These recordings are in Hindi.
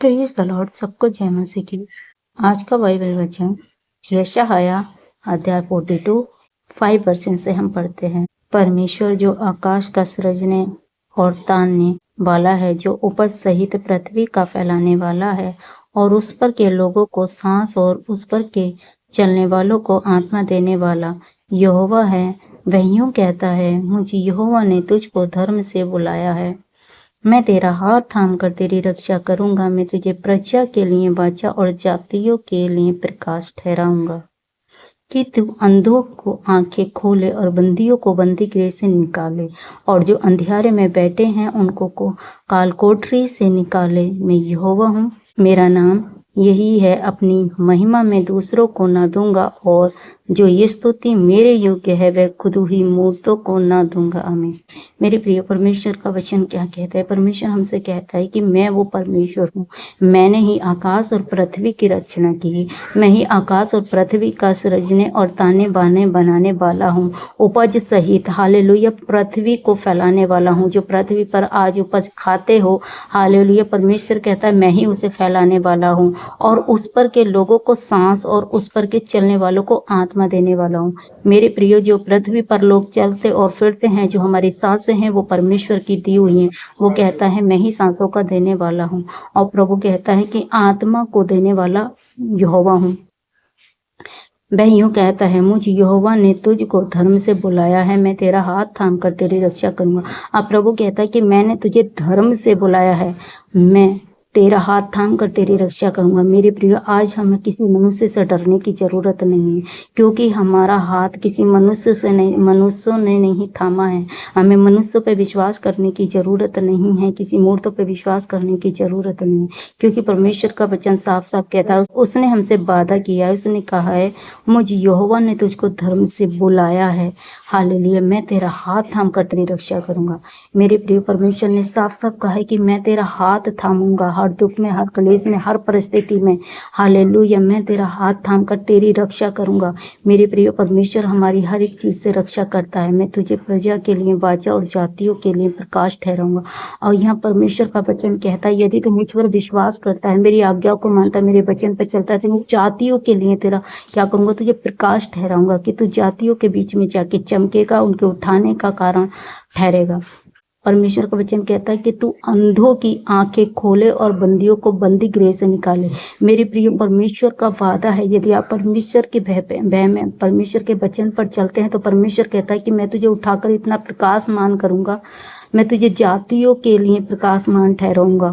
Praise the Lord. सबको जय मसीह की। आज का बाइबल वचन यशायाह अध्याय 42 5% से हम पढ़ते हैं। परमेश्वर जो आकाश का सृजने और तानने वाला है, जो उपज सहित पृथ्वी का फैलाने वाला है और उस पर के लोगों को सांस और उस पर के चलने वालों को आत्मा देने वाला यहोवा है, वह यूं कहता है, मुझे यहोवा ने तुझको धर्म से बुलाया है। मैं तेरा हाथ थाम कर तेरी रक्षा करूंगा। मैं तुझे प्रजा के लिए वाचा और जातियों के लिए प्रकाश ठहराऊंगा, कि तू अंधों को आंखें खोले और बंदियों को बंदी गृह से निकाले, और जो अंधियारे में बैठे हैं उनको को कालकोठरी से निकाले। मैं यहोवा हूँ, मेरा नाम यही है। अपनी महिमा में दूसरों को न दूंगा, और जो ये स्तुति मेरे योग्य है वह खुद ही मूर्तों को न दूंगा। आमीन। मेरे प्रिय, परमेश्वर का वचन क्या कहता है? परमेश्वर हमसे कहता है कि मैं वो परमेश्वर हूँ। मैंने ही आकाश और पृथ्वी की रचना की। मैं ही आकाश और पृथ्वी का सृजने और ताने बाने बनाने वाला हूँ, उपज सहित। हालेलुया। पृथ्वी को फैलाने वाला हूँ। जो पृथ्वी पर आज उपज खाते हो, हालेलुया, परमेश्वर कहता है मैं ही उसे फैलाने वाला हूँ, और उस पर के लोगों को सांस और उस पर के चलने वालों को आत्मा देने वाला हूँ। मेरे प्रियो, जो पृथ्वी पर लोग चलते और फिरते हैं, जो हमारी सांसें हैं वो परमेश्वर की दी हुई हैं। वो कहता है मैं ही सांसों का देने वाला हूँ, और प्रभु कहता है कि आत्मा को देने वाला यहोवा हूँ। वह यूं कहता है, मुझ यहोवा ने तुझको धर्म से बुलाया है। मैं तेरा हाथ थाम कर तेरी रक्षा करूंगा। अब प्रभु कहता है कि मैंने तुझे धर्म से बुलाया है, मैं तेरा हाथ थाम कर तेरी रक्षा करूंगा। मेरे प्रिय, आज हमें किसी मनुष्य से डरने की जरूरत नहीं है, क्योंकि हमारा हाथ किसी मनुष्यों ने नहीं थामा है। हमें मनुष्यों पर विश्वास करने की जरूरत नहीं है, किसी मूर्तों पर विश्वास करने की जरूरत नहीं है, क्योंकि परमेश्वर का वचन साफ साफ कहता है। उसने हमसे वादा किया है, उसने कहा है, मुझ यहोवा ने तुझको धर्म से बुलाया है। हालेलुया। मैं तेरा हाथ थाम कर तेरी रक्षा करूंगा। मेरे प्रिय, परमेश्वर ने साफ साफ कहा है कि मैं तेरा हाथ थामूंगा, हर दुख में, हर कलेश में, हर परिस्थिति में। हालेलुया। मैं तेरा हाथ थाम कर तेरी रक्षा करूंगा। मेरे प्रिय, परमेश्वर हमारी हर एक चीज से रक्षा करता है। मैं तुझे प्रजा के लिए वाचा और जातियों के लिए प्रकाश ठहराऊंगा। और यहाँ परमेश्वर का वचन कहता है, यदि तू मुझ पर विश्वास करता है, मेरी आज्ञा को मानता है, मेरे वचन पर चलता है, तो मैं जातियों के लिए तेरा क्या करूंगा? तुझे प्रकाश ठहराऊंगा, कि तू जातियों के बीच में जाके चमकेगा, उनके उठाने का कारण ठहरेगा। परमेश्वर का वचन कहता है कि तू अंधों की आंखें खोले और बंदियों को बंदी गृह से निकाले। मेरे प्रिय, परमेश्वर का वादा है, यदि आप परमेश्वर के भय में परमेश्वर के वचन पर चलते हैं, तो परमेश्वर कहता है कि मैं तुझे उठाकर इतना प्रकाशमान करूंगा, मैं तुझे जातियों के लिए प्रकाशमान ठहराऊंगा,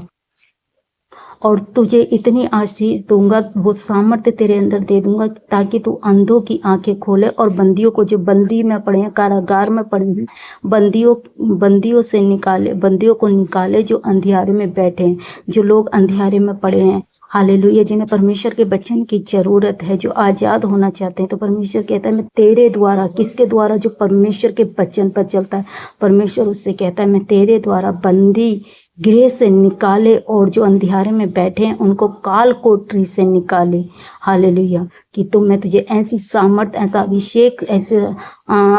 और तुझे इतनी आशीष दूंगा, वो सामर्थ्य तेरे अंदर दे दूंगा, ताकि तू अंधों की आंखें खोले और बंदियों को, जो बंदी में पड़े हैं, कारागार में पड़े हैं, बंदियों से निकाले, बंदियों को निकाले, जो अंधियारे में बैठे हैं, जो लोग अंधियारे में पड़े हैं। हालेलुया। जिन्हें परमेश्वर के वचन की जरूरत है, जो आजाद होना चाहते हैं, तो परमेश्वर कहता है मैं तेरे द्वारा, किसके द्वारा? जो परमेश्वर के वचन पर चलता है। परमेश्वर उससे कहता है मैं तेरे द्वारा बंदी गृह से निकाले, और जो अंधियारे में बैठे हैं उनको काल कोठरी से निकाले। हालेलुया। कि मैं तुझे ऐसी सामर्थ, ऐसा अभिषेक, ऐसे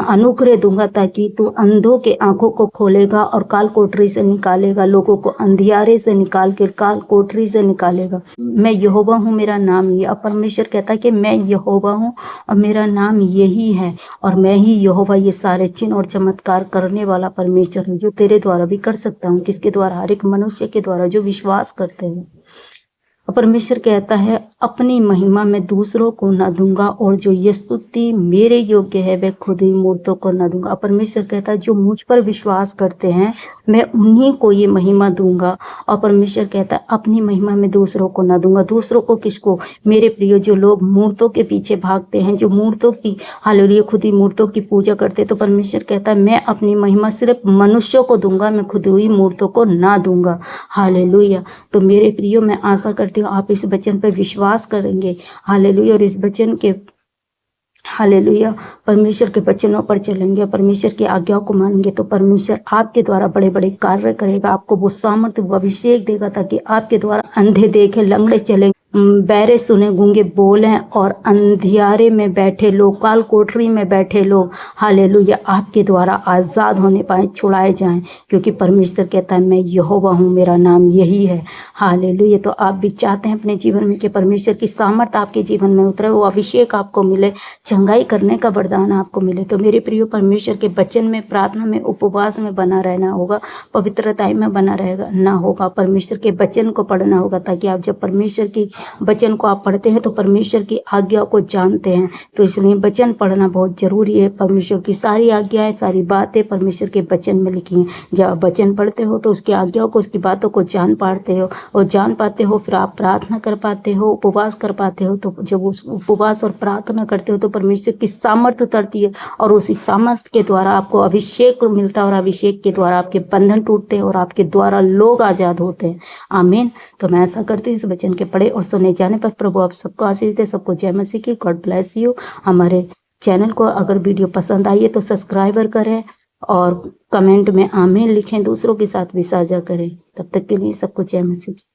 अनुग्रह दूंगा, ताकि तू अंधों के आंखों को खोलेगा और काल कोठरी से निकालेगा, लोगों को अंधियारे से निकाल के काल कोठरी से निकालेगा। मैं यहोवा हूँ, मेरा नाम ये। अब परमेश्वर कहता है कि मैं यहोवा हूँ और मेरा नाम यही है, और मैं ही यहोवा, ये सारे चिन्ह और चमत्कार करने वाला परमेश्वर हूँ, जो तेरे द्वारा भी कर सकता हूँ। किसके द्वारा? हर एक मनुष्य के द्वारा जो विश्वास करते हैं। परमेश्वर कहता है अपनी महिमा में दूसरों को न दूंगा, और जो ये स्तुति मेरे योग्य है वह खुद ही मूर्तों को न दूंगा। परमेश्वर कहता है जो मुझ पर विश्वास करते हैं मैं उन्हीं को ये महिमा दूंगा। और परमेश्वर कहता है अपनी महिमा में दूसरों को न दूंगा। दूसरों को किसको? मेरे प्रिय, जो लोग मूर्तों के पीछे भागते हैं, जो मूर्तों की, हालेलुया, खुद ही मूर्तों की पूजा करते हैं, तो परमेश्वर कहता है मैं अपनी महिमा सिर्फ मनुष्यों को दूंगा, मैं खुद ही मूर्तों को ना दूंगा। हालेलुया। तो मेरे प्रियो, मैं आशा करती हूँ आप इस वचन पर विश्वास करेंगे। हालेलुया। और इस वचन के, हालेलुया, परमेश्वर के वचनों पर चलेंगे, परमेश्वर की आज्ञाओं को मानेंगे, तो परमेश्वर आपके द्वारा बड़े बड़े कार्य करेगा। आपको वो सामर्थ्य, वो अभिषेक देगा, ताकि आपके द्वारा अंधे देखे, लंगड़े चले, बहरे सुने गूंगे बोलें और अंधियारे में बैठे लोग, काल कोठरी में बैठे लोग हालेलुया आपके द्वारा आज़ाद होने पाए, छुड़ाए जाएं, क्योंकि परमेश्वर कहता है मैं यहोवा हूँ, मेरा नाम यही है। हालेलुया। तो आप भी चाहते हैं अपने जीवन में कि परमेश्वर की सामर्थ आपके जीवन में उतरे, वो अभिषेक आपको मिले, चंगाई करने का वरदान आपको मिले। तो मेरे प्रियो, परमेश्वर के वचन में, प्रार्थना में, उपवास में बना रहना होगा, पवित्रता में बना रहना होगा, परमेश्वर के वचन को पढ़ना होगा, ताकि आप जब परमेश्वर की वचन को आप पढ़ते हैं तो परमेश्वर की आज्ञा को जानते हैं। तो इसलिए वचन पढ़ना बहुत जरूरी है। परमेश्वर की सारी आज्ञाएं, सारी बातें परमेश्वर के वचन में लिखी हैं। जब आप वचन पढ़ते हो तो उसकी आज्ञाओं को, उसकी बातों को जान पाते हो, और जान पाते हो फिर आप प्रार्थना कर पाते हो, उपवास कर पाते हो। तो जब उस उपवास और प्रार्थना करते हो तो परमेश्वर की सामर्थ उतरती है, और उसी सामर्थ के द्वारा आपको अभिषेक मिलता है, और अभिषेक के द्वारा आपके बंधन टूटते हैं और आपके द्वारा लोग आजाद होते हैं। आमीन। तो मैं ऐसा करती हूँ, इस वचन के पढ़े और सुने जाने पर प्रभु आप सबको आशीष दे, सबको जय मसीह की। God bless you. हमारे चैनल को अगर वीडियो पसंद आई है तो सब्सक्राइबर करें और कमेंट में आमीन लिखें, दूसरों के साथ भी साझा करें। तब तक के लिए सबको जय मसीह।